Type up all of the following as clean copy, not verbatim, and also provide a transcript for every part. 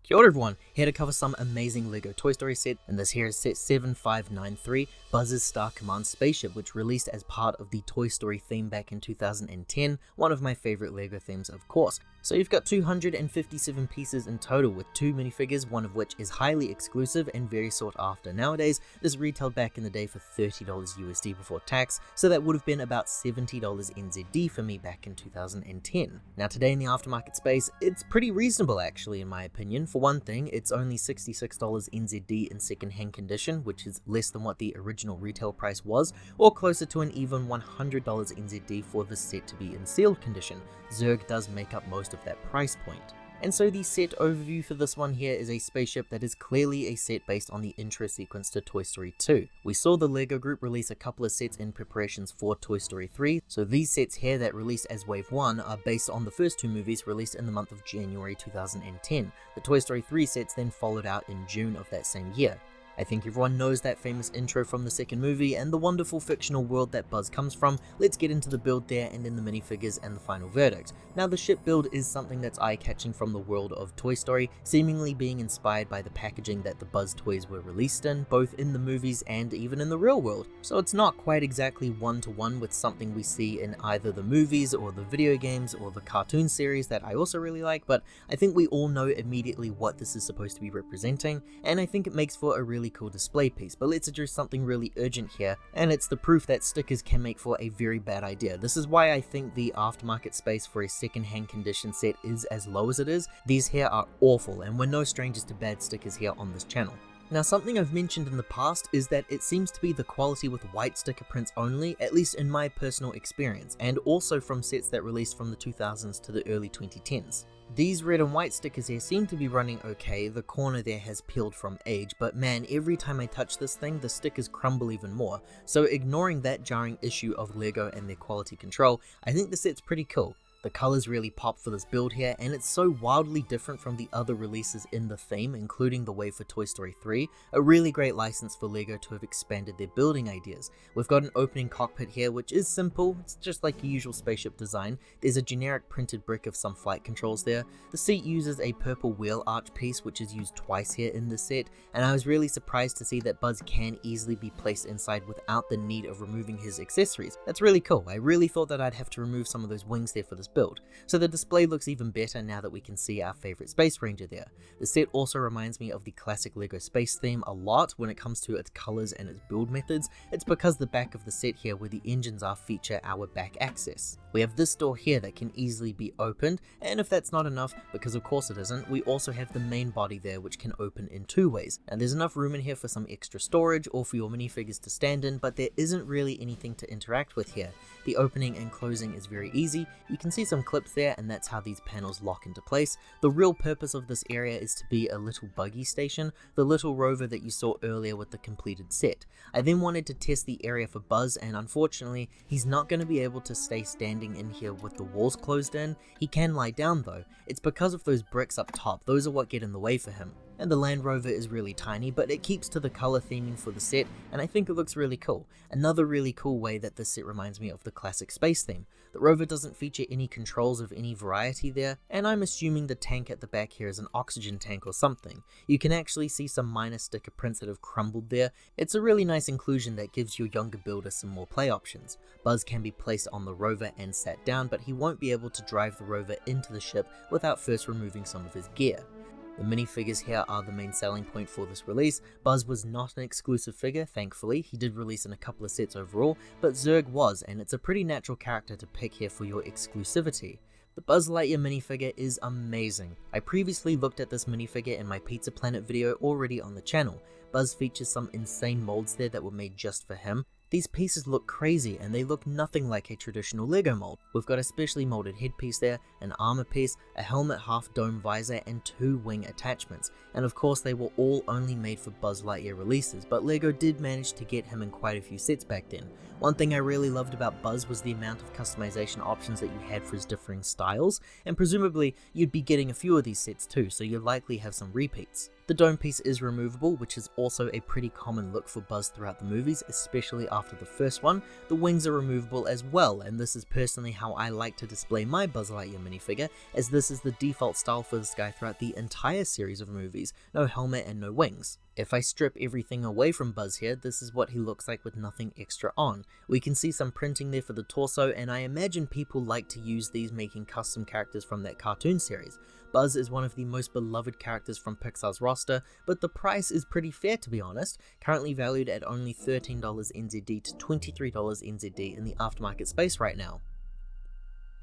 Kia ora everyone, here to cover some amazing LEGO Toy Story set, and this here is set 7593, Buzz's Star Command Spaceship, which released as part of the Toy Story theme back in 2010, one of my favorite LEGO themes of course. So you've got 257 pieces in total with 2 minifigures, one of which is highly exclusive and very sought after nowadays. This retailed back in the day for $30 USD before tax, so that would have been about $70 NZD for me back in 2010. Now today in the aftermarket space, it's pretty reasonable actually in my opinion. For one thing, it's only $66 NZD in second-hand condition, which is less than what the original retail price was, or closer to an even $100 NZD for the set to be in sealed condition. Zurg does make up most of that price point. And so the set overview for this one here is a spaceship that is clearly a set based on the intro sequence to Toy Story 2. We saw the LEGO group release a couple of sets in preparations for Toy Story 3, so these sets here that released as Wave 1 are based on the first two movies released in the month of January 2010. The Toy Story 3 sets then followed out in June of that same year. I think everyone knows that famous intro from the second movie and the wonderful fictional world that Buzz comes from. Let's get into the build there and then the minifigures and the final verdict. Now the ship build is something that's eye-catching from the world of Toy Story, seemingly being inspired by the packaging that the Buzz toys were released in, both in the movies and even in the real world. So it's not quite exactly one-to-one with something we see in either the movies or the video games or the cartoon series that I also really like, but I think we all know immediately what this is supposed to be representing, and I think it makes for a really cool display piece. But let's address something really urgent here, and it's the proof that stickers can make for a very bad idea. This is why I think the aftermarket space for a second-hand condition set is as low as it is. These here are awful, and we're no strangers to bad stickers here on this channel. Now something I've mentioned in the past is that it seems to be the quality with white sticker prints only, at least in my personal experience, and also from sets that released from the 2000s to the early 2010s. These red and white stickers here seem to be running okay. The corner there has peeled from age, but man, every time I touch this thing, the stickers crumble even more. So ignoring that jarring issue of LEGO and their quality control, I think the set's pretty cool. The colors really pop for this build here, and it's so wildly different from the other releases in the theme, including the wave for Toy Story 3, a really great license for LEGO to have expanded their building ideas. We've got an opening cockpit here, which is simple, it's just like the usual spaceship design. There's a generic printed brick of some flight controls there. The seat uses a purple wheel arch piece, which is used twice here in the set, and I was really surprised to see that Buzz can easily be placed inside without the need of removing his accessories. That's really cool. I really thought that I'd have to remove some of those wings there for this build. So the display looks even better now that we can see our favorite Space Ranger there. The set also reminds me of the classic LEGO space theme a lot when it comes to its colors and its build methods. It's because the back of the set here where the engines are feature our back access. We have this door here that can easily be opened, and if that's not enough, because of course it isn't, we also have the main body there which can open in two ways. And there's enough room in here for some extra storage or for your minifigures to stand in, but there isn't really anything to interact with here. The opening and closing is very easy. You can see some clips there, and that's how these panels lock into place. The real purpose of this area is to be a little buggy station, the little rover that you saw earlier with the completed set. I then wanted to test the area for Buzz, and unfortunately he's not going to be able to stay standing in here with the walls closed in. He can lie down though. It's because of those bricks up top, those are what get in the way for him. And the Land Rover is really tiny, but it keeps to the color theming for the set, and I think it looks really cool. Another really cool way that this set reminds me of the classic space theme. The rover doesn't feature any controls of any variety there, and I'm assuming the tank at the back here is an oxygen tank or something. You can actually see some minor sticker prints that have crumbled there. It's a really nice inclusion that gives your younger builder some more play options. Buzz can be placed on the rover and sat down, but he won't be able to drive the rover into the ship without first removing some of his gear. The minifigures here are the main selling point for this release. Buzz was not an exclusive figure, thankfully. He did release in a couple of sets overall, but Zurg was, and it's a pretty natural character to pick here for your exclusivity. The Buzz Lightyear minifigure is amazing. I previously looked at this minifigure in my Pizza Planet video already on the channel. Buzz features some insane molds there that were made just for him. These pieces look crazy and they look nothing like a traditional LEGO mold. We've got a specially molded headpiece there, an armor piece, a helmet half dome visor, and 2 wing attachments. And of course they were all only made for Buzz Lightyear releases, but LEGO did manage to get him in quite a few sets back then. One thing I really loved about Buzz was the amount of customization options that you had for his differing styles, and presumably you'd be getting a few of these sets too, so you'd likely have some repeats. The dome piece is removable, which is also a pretty common look for Buzz throughout the movies, especially after the first one. The wings are removable as well, and this is personally how I like to display my Buzz Lightyear minifigure, as this is the default style for this guy throughout the entire series of movies, no helmet and no wings. If I strip everything away from Buzz here, this is what he looks like with nothing extra on. We can see some printing there for the torso, and I imagine people like to use these making custom characters from that cartoon series. Buzz is one of the most beloved characters from Pixar's roster, but the price is pretty fair to be honest, currently valued at only $13 NZD to $23 NZD in the aftermarket space right now.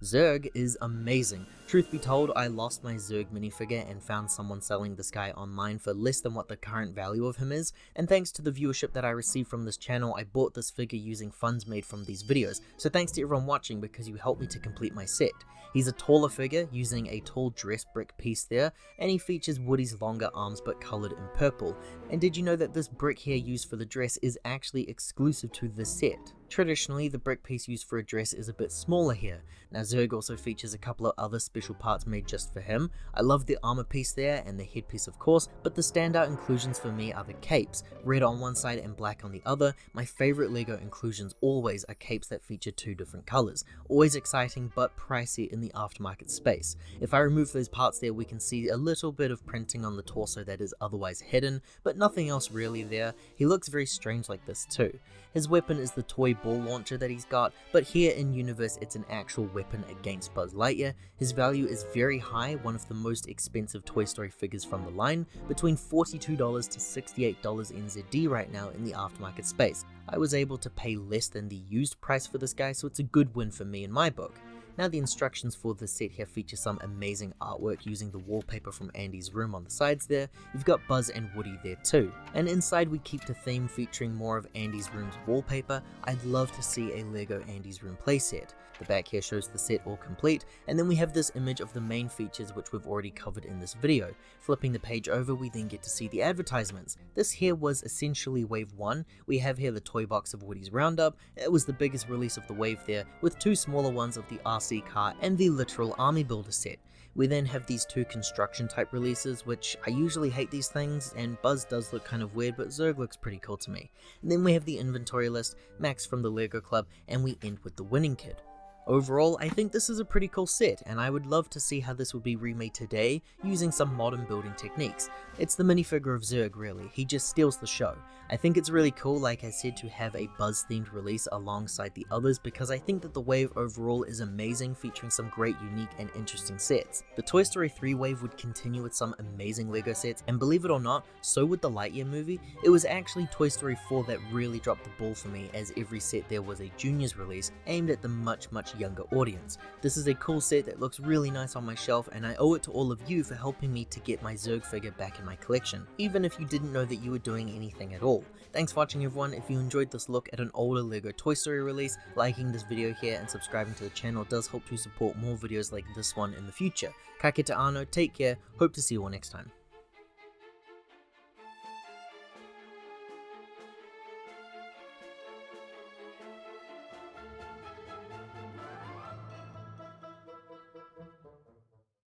Zurg is amazing. Truth be told, I lost my Zurg minifigure and found someone selling this guy online for less than what the current value of him is, and thanks to the viewership that I received from this channel, I bought this figure using funds made from these videos, so thanks to everyone watching because you helped me to complete my set. He's a taller figure using a tall dress brick piece there, and he features Woody's longer arms but coloured in purple. And did you know that this brick here used for the dress is actually exclusive to this set? Traditionally, the brick piece used for a dress is a bit smaller here. Now Zurg also features a couple of other special parts made just for him. I love the armor piece there and the headpiece of course, but the standout inclusions for me are the capes, red on one side and black on the other. My favourite LEGO inclusions always are capes that feature two different colours. Always exciting but pricey in the aftermarket space. If I remove those parts there, we can see a little bit of printing on the torso that is otherwise hidden, but nothing else really there. He looks very strange like this too. His weapon is the toy ball launcher that he's got, but here in universe it's an actual weapon against Buzz Lightyear. His value is very high, one of the most expensive Toy Story figures from the line, between $42 to $68 NZD right now in the aftermarket space. I was able to pay less than the used price for this guy, so it's a good win for me in my book. Now the instructions for this set here feature some amazing artwork using the wallpaper from Andy's room on the sides there. You've got Buzz and Woody there too. And inside we keep the theme featuring more of Andy's room's wallpaper. I'd love to see a LEGO Andy's room playset. The back here shows the set all complete, and then we have this image of the main features which we've already covered in this video. Flipping the page over, we then get to see the advertisements. This here was essentially wave 1. We have here the toy box of Woody's Roundup. It was the biggest release of the wave there, with two smaller ones of the RC car and the literal army builder set. We then have these two construction type releases, which I usually hate these things, and Buzz does look kind of weird, but Zurg looks pretty cool to me. And then we have the inventory list, Max from the LEGO Club, and we end with the winning kid. Overall, I think this is a pretty cool set, and I would love to see how this would be remade today using some modern building techniques. It's the minifigure of Zurg really, he just steals the show. I think it's really cool, like I said, to have a Buzz themed release alongside the others because I think that the wave overall is amazing, featuring some great unique and interesting sets. The Toy Story 3 wave would continue with some amazing LEGO sets, and believe it or not, so would the Lightyear movie. It was actually Toy Story 4 that really dropped the ball for me, as every set there was a Jnrs release aimed at the much younger audience. This is a cool set that looks really nice on my shelf, and I owe it to all of you for helping me to get my Zurg figure back in my collection, even if you didn't know that you were doing anything at all. Thanks for watching everyone. If you enjoyed this look at an older LEGO Toy Story release, liking this video here and subscribing to the channel does help to support more videos like this one in the future. Ka kite anō, take care, hope to see you all next time.